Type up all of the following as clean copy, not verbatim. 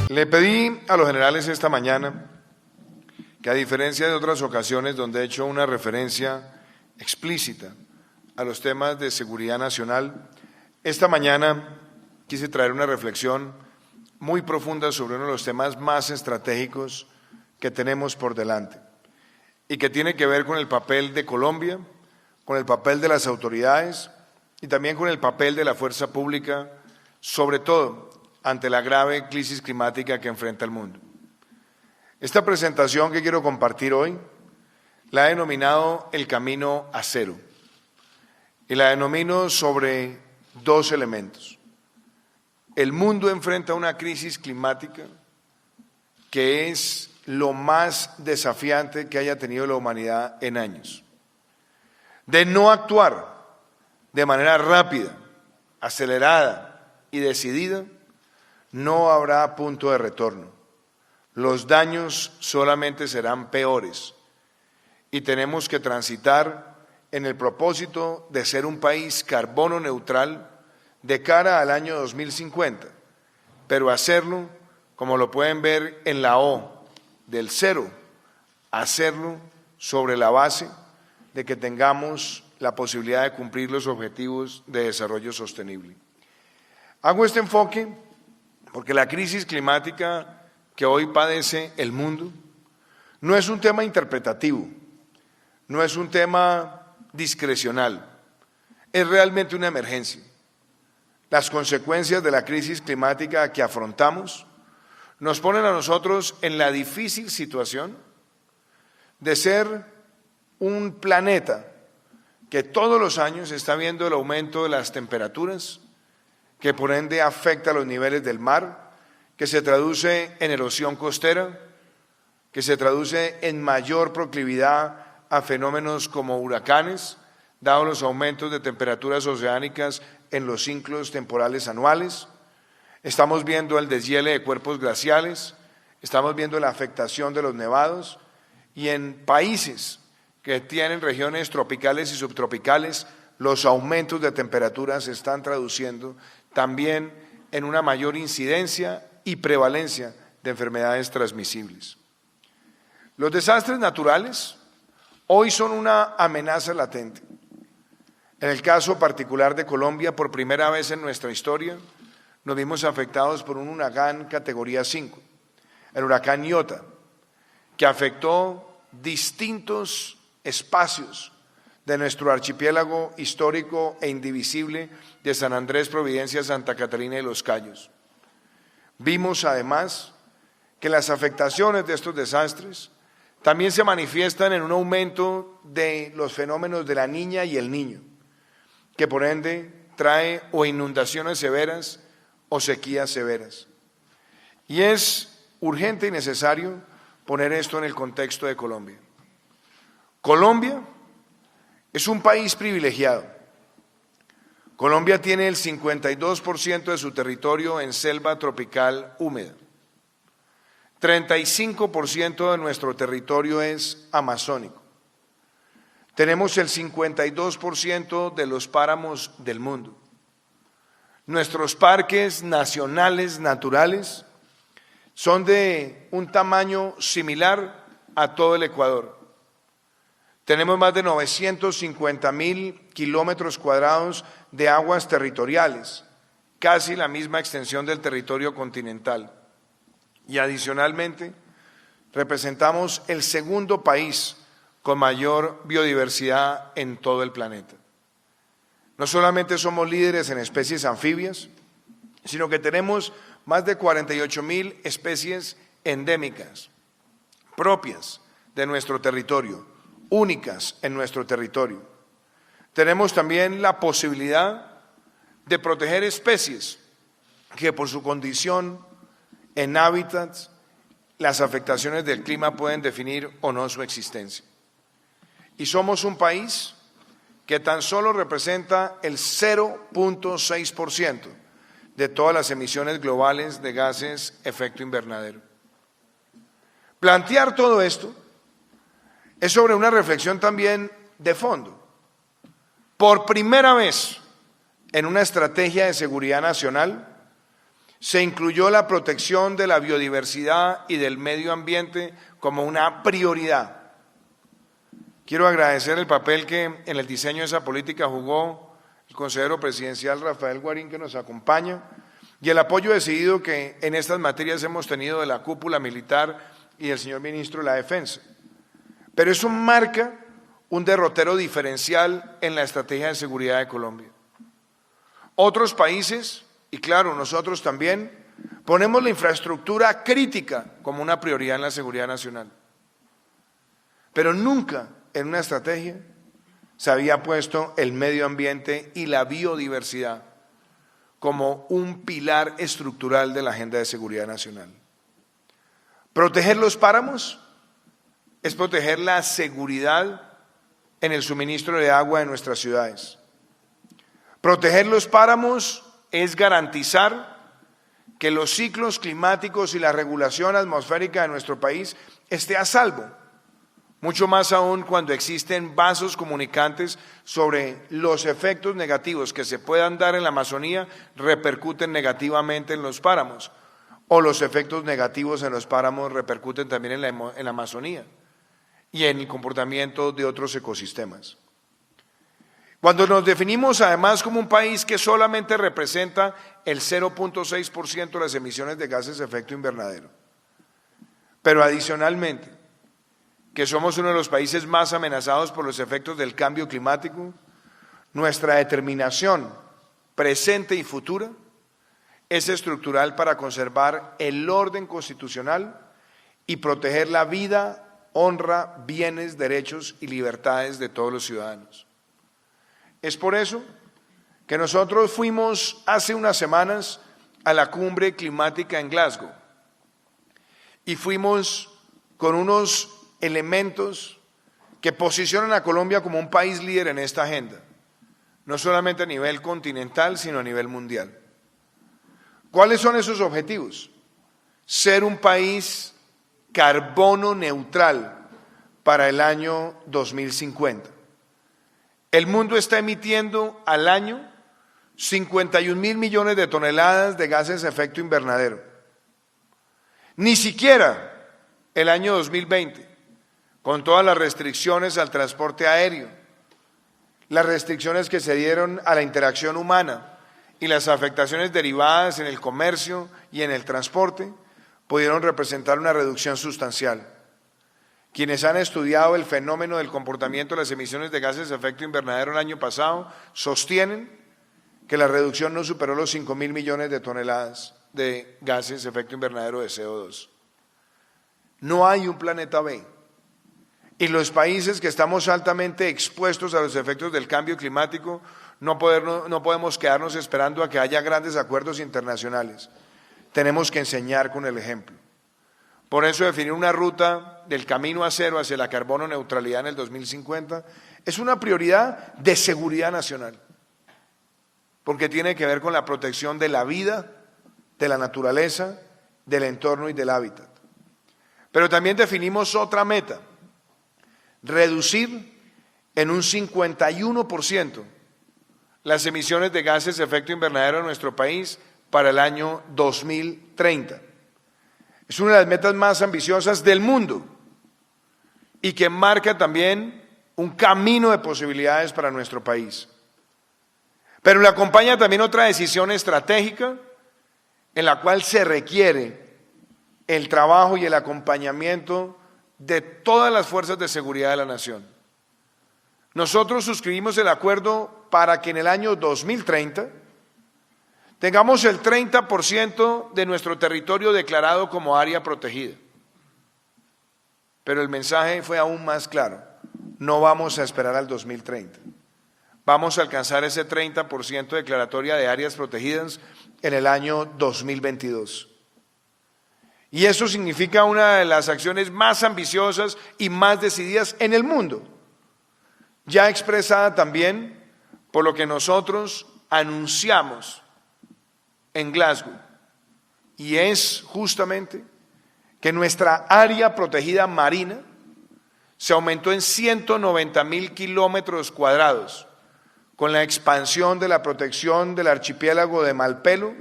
Le pedí a los generales esta mañana que, a diferencia de otras ocasiones donde he hecho una referencia explícita a los temas de seguridad nacional, esta mañana quise traer una reflexión muy profunda sobre uno de los temas más estratégicos que tenemos por delante y que tiene que ver con el papel de Colombia, con el papel de las autoridades y también con el papel de la fuerza pública, sobre todo ante la grave crisis climática que enfrenta el mundo. Esta presentación que quiero compartir hoy la he denominado El Camino a Cero y la denomino sobre dos elementos. El mundo enfrenta una crisis climática que es lo más desafiante que haya tenido la humanidad en años. De no actuar de manera rápida, acelerada y decidida, no habrá punto de retorno. Los daños solamente serán peores y tenemos que transitar en el propósito de ser un país carbono neutral de cara al año 2050, pero hacerlo, como lo pueden ver en la O del cero, hacerlo sobre la base de que tengamos la posibilidad de cumplir los objetivos de desarrollo sostenible. Hago este enfoque porque la crisis climática que hoy padece el mundo no es un tema interpretativo, no es un tema discrecional, es realmente una emergencia. Las consecuencias de la crisis climática que afrontamos nos ponen a nosotros en la difícil situación de ser un planeta que todos los años está viendo el aumento de las temperaturas, que por ende afecta a los niveles del mar, que se traduce en erosión costera, que se traduce en mayor proclividad a fenómenos como huracanes, dados los aumentos de temperaturas oceánicas en los ciclos temporales anuales. Estamos viendo el deshiele de cuerpos glaciales, estamos viendo la afectación de los nevados y en países que tienen regiones tropicales y subtropicales, los aumentos de temperaturas se están traduciendo también en una mayor incidencia y prevalencia de enfermedades transmisibles. Los desastres naturales hoy son una amenaza latente. En el caso particular de Colombia, por primera vez en nuestra historia, nos vimos afectados por un huracán categoría 5, el huracán Iota, que afectó distintos espacios de nuestro archipiélago histórico e indivisible de San Andrés, Providencia, Santa Catarina y Los Cayos. Vimos además que las afectaciones de estos desastres también se manifiestan en un aumento de los fenómenos de la Niña y el Niño, que por ende trae o inundaciones severas o sequías severas. Y es urgente y necesario poner esto en el contexto de Colombia. Colombia es un país privilegiado. Colombia tiene el 52% de su territorio en selva tropical húmeda. 35% de nuestro territorio es amazónico. Tenemos el 52% de los páramos del mundo. Nuestros parques nacionales naturales son de un tamaño similar a todo el Ecuador. Tenemos más de 950.000 kilómetros cuadrados de aguas territoriales, casi la misma extensión del territorio continental. Y adicionalmente, representamos el segundo país con mayor biodiversidad en todo el planeta. No solamente somos líderes en especies anfibias, sino que tenemos más de 48.000 especies endémicas, propias de nuestro territorio, únicas en nuestro territorio. Tenemos también la posibilidad de proteger especies que por su condición en hábitats, las afectaciones del clima pueden definir o no su existencia. Y somos un país que tan solo representa el 0.6% de todas las emisiones globales de gases efecto invernadero. Plantear todo esto es sobre una reflexión también de fondo. Por primera vez en una estrategia de seguridad nacional se incluyó la protección de la biodiversidad y del medio ambiente como una prioridad. Quiero agradecer el papel que en el diseño de esa política jugó el consejero presidencial Rafael Guarín, que nos acompaña, y el apoyo decidido que en estas materias hemos tenido de la cúpula militar y del señor ministro de la Defensa. Pero eso marca un derrotero diferencial en la estrategia de seguridad de Colombia. Otros países, y claro, nosotros también, ponemos la infraestructura crítica como una prioridad en la seguridad nacional. Pero nunca en una estrategia se había puesto el medio ambiente y la biodiversidad como un pilar estructural de la agenda de seguridad nacional. Proteger los páramos es proteger la seguridad en el suministro de agua en nuestras ciudades. Proteger los páramos es garantizar que los ciclos climáticos y la regulación atmosférica de nuestro país esté a salvo, mucho más aún cuando existen vasos comunicantes sobre los efectos negativos que se puedan dar en la Amazonía, repercuten negativamente en los páramos, o los efectos negativos en los páramos repercuten también en la Amazonía y en el comportamiento de otros ecosistemas. Cuando nos definimos además como un país que solamente representa el 0.6% de las emisiones de gases de efecto invernadero, pero adicionalmente que somos uno de los países más amenazados por los efectos del cambio climático, nuestra determinación presente y futura es estructural para conservar el orden constitucional y proteger la vida, honra, bienes, derechos y libertades de todos los ciudadanos. Es por eso que nosotros fuimos hace unas semanas a la cumbre climática en Glasgow y fuimos con unos elementos que posicionan a Colombia como un país líder en esta agenda, no solamente a nivel continental, sino a nivel mundial. ¿Cuáles son esos objetivos? Ser un país carbono neutral para el año 2050. El mundo está emitiendo al año 51.000 millones de toneladas de gases de efecto invernadero. Ni siquiera el año 2020, con todas las restricciones al transporte aéreo, las restricciones que se dieron a la interacción humana y las afectaciones derivadas en el comercio y en el transporte, pudieron representar una reducción sustancial. Quienes han estudiado el fenómeno del comportamiento de las emisiones de gases de efecto invernadero el año pasado sostienen que la reducción no superó los 5.000 millones de toneladas de gases de efecto invernadero de CO2. No hay un planeta B. Y los países que estamos altamente expuestos a los efectos del cambio climático no podemos quedarnos esperando a que haya grandes acuerdos internacionales. Tenemos que enseñar con el ejemplo. Por eso definir una ruta del camino a cero hacia la carbono neutralidad en el 2050 es una prioridad de seguridad nacional, porque tiene que ver con la protección de la vida, de la naturaleza, del entorno y del hábitat. Pero también definimos otra meta: reducir en un 51% las emisiones de gases de efecto invernadero en nuestro país para el año 2030. Es una de las metas más ambiciosas del mundo y que marca también un camino de posibilidades para nuestro país. Pero le acompaña también otra decisión estratégica en la cual se requiere el trabajo y el acompañamiento de todas las fuerzas de seguridad de la nación. Nosotros suscribimos el acuerdo para que en el año 2030 tengamos el 30% de nuestro territorio declarado como área protegida. Pero el mensaje fue aún más claro: no vamos a esperar al 2030. Vamos a alcanzar ese 30% declaratoria de áreas protegidas en el año 2022. Y eso significa una de las acciones más ambiciosas y más decididas en el mundo, ya expresada también por lo que nosotros anunciamos en Glasgow, y es justamente que nuestra área protegida marina se aumentó en 190.000 kilómetros cuadrados con la expansión de la protección del archipiélago de Malpelo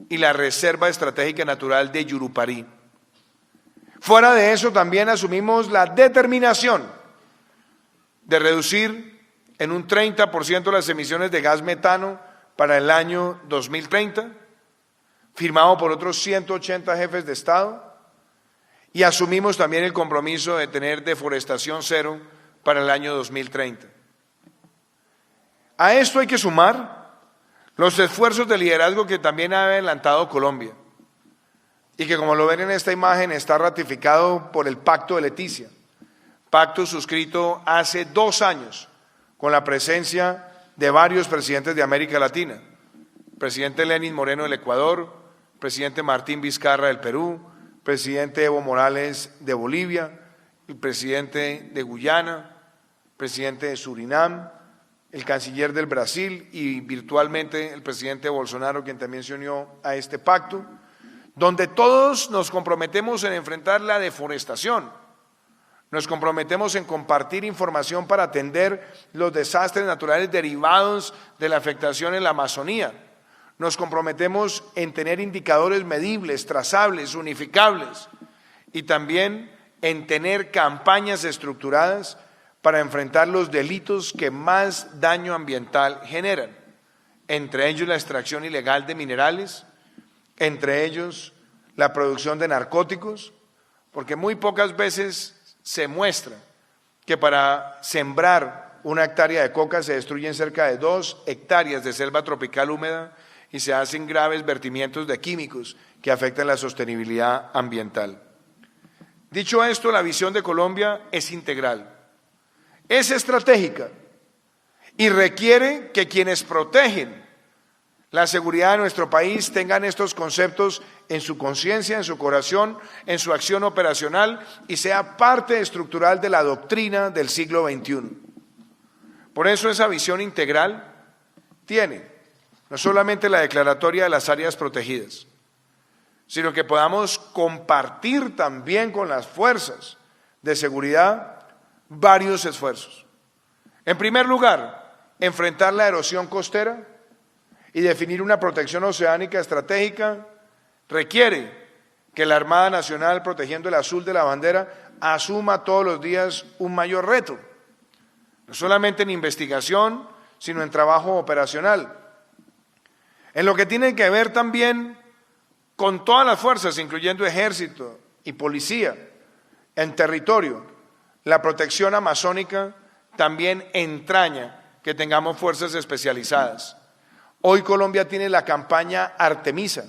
y la Reserva Estratégica Natural de Yurupari. Fuera de eso, también asumimos la determinación de reducir en un 30% las emisiones de gas metano para el año 2030, firmado por otros 180 jefes de Estado, y asumimos también el compromiso de tener deforestación cero para el año 2030. A esto hay que sumar los esfuerzos de liderazgo que también ha adelantado Colombia y que, como lo ven en esta imagen, está ratificado por el Pacto de Leticia, pacto suscrito hace 2 años con la presencia de varios presidentes de América Latina, presidente Lenín Moreno del Ecuador, presidente Martín Vizcarra del Perú, presidente Evo Morales de Bolivia, el presidente de Guyana, presidente de Surinam, el canciller del Brasil y virtualmente el presidente Bolsonaro, quien también se unió a este pacto, donde todos nos comprometemos en enfrentar la deforestación, nos comprometemos en compartir información para atender los desastres naturales derivados de la afectación en la Amazonía, nos comprometemos en tener indicadores medibles, trazables, unificables y también en tener campañas estructuradas para enfrentar los delitos que más daño ambiental generan, entre ellos la extracción ilegal de minerales, entre ellos la producción de narcóticos, porque muy pocas veces se muestra que para sembrar 1 hectárea de coca se destruyen cerca de 2 hectáreas de selva tropical húmeda y se hacen graves vertimientos de químicos que afectan la sostenibilidad ambiental. Dicho esto, la visión de Colombia es integral, es estratégica y requiere que quienes protegen la seguridad de nuestro país tengan estos conceptos en su conciencia, en su corazón, en su acción operacional y sea parte estructural de la doctrina del siglo XXI. Por eso esa visión integral tiene no solamente la declaratoria de las áreas protegidas, sino que podamos compartir también con las fuerzas de seguridad varios esfuerzos. En primer lugar, enfrentar la erosión costera y definir una protección oceánica estratégica requiere que la Armada Nacional, protegiendo el azul de la bandera, asuma todos los días un mayor reto, no solamente en investigación, sino en trabajo operacional. En lo que tiene que ver también con todas las fuerzas, incluyendo ejército y policía, en territorio, la protección amazónica también entraña que tengamos fuerzas especializadas. Hoy Colombia tiene la campaña Artemisa.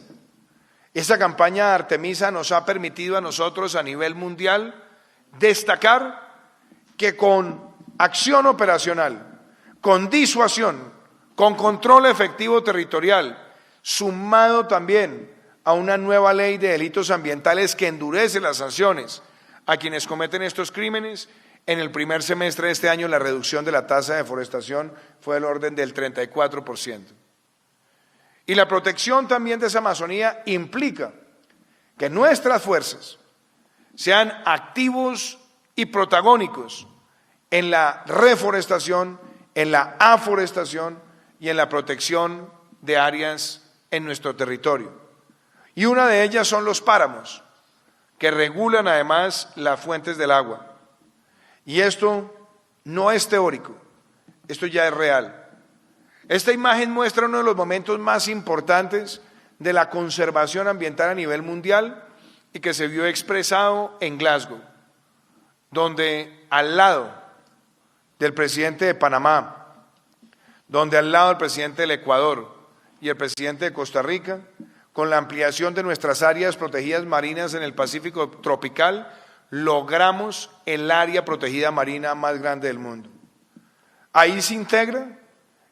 Esa campaña Artemisa nos ha permitido a nosotros a nivel mundial destacar que con acción operacional, con disuasión, con control efectivo territorial, sumado también a una nueva ley de delitos ambientales que endurece las sanciones a quienes cometen estos crímenes, en el primer semestre de este año la reducción de la tasa de deforestación fue del orden del 34%. Y la protección también de esa Amazonía implica que nuestras fuerzas sean activos y protagónicos en la reforestación, en la aforestación y en la protección de áreas en nuestro territorio. Y una de ellas son los páramos, que regulan además las fuentes del agua. Y esto no es teórico, esto ya es real. Esta imagen muestra uno de los momentos más importantes de la conservación ambiental a nivel mundial y que se vio expresado en Glasgow, donde al lado del presidente de Panamá, donde al lado del presidente del Ecuador y el presidente de Costa Rica, con la ampliación de nuestras áreas protegidas marinas en el Pacífico tropical, logramos el área protegida marina más grande del mundo. Ahí se integra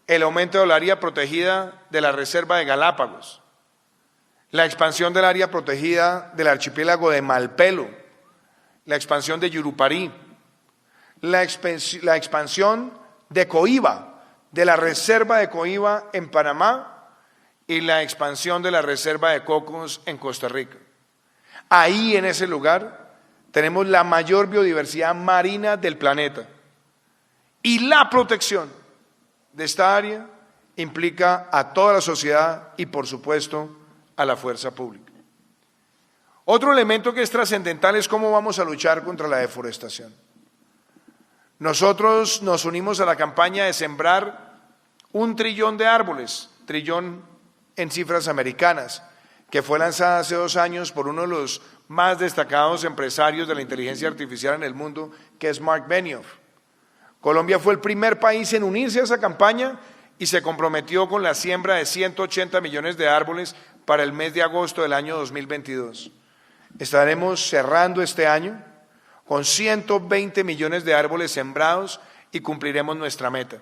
el aumento del área protegida de la Reserva de Galápagos, la expansión del área protegida del archipiélago de Malpelo, la expansión de Yurupari, la expansión de Coiba, de la Reserva de Coiba en Panamá y la expansión de la Reserva de Cocos en Costa Rica. Ahí, en ese lugar, tenemos la mayor biodiversidad marina del planeta. Y la protección de esta área implica a toda la sociedad y, por supuesto, a la fuerza pública. Otro elemento que es trascendental es cómo vamos a luchar contra la deforestación. Nosotros nos unimos a la campaña de sembrar 1 trillón de árboles, trillón en cifras americanas, que fue lanzada hace 2 años por uno de los más destacados empresarios de la inteligencia artificial en el mundo, que es Mark Benioff. Colombia fue el primer país en unirse a esa campaña y se comprometió con la siembra de 180 millones de árboles para el mes de agosto del año 2022. Estaremos cerrando este año con 120 millones de árboles sembrados y cumpliremos nuestra meta.